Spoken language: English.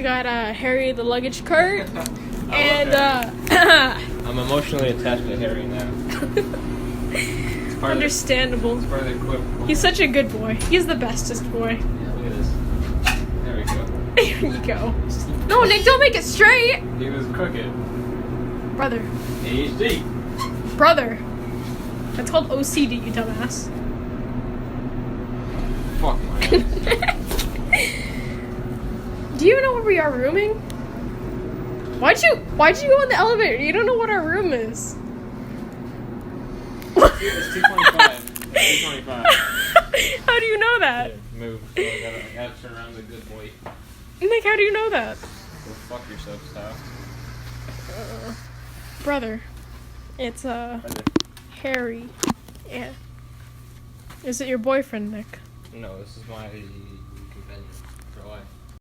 we got Harry the luggage cart, and I'm emotionally attached to Harry now. Understandable. It's part of the equip. He's such a good boy. He's the bestest boy. Yeah, look at this. There we go. There you go. No, Nick, don't make it straight. He was crooked. Brother. ADHD. Brother. That's called OCD, you dumbass. Fuck my ass. Do you even know where we are rooming? Why'd you go in the elevator? You don't know what our room is. It's 225. 225. How do you know that? Yeah, move. So I gotta turn around the good boy. Nick, how do you know that? Go fuck yourself, style. Brother. It's, Brother. Harry. Yeah. Is it your boyfriend, Nick? No, this is my companion.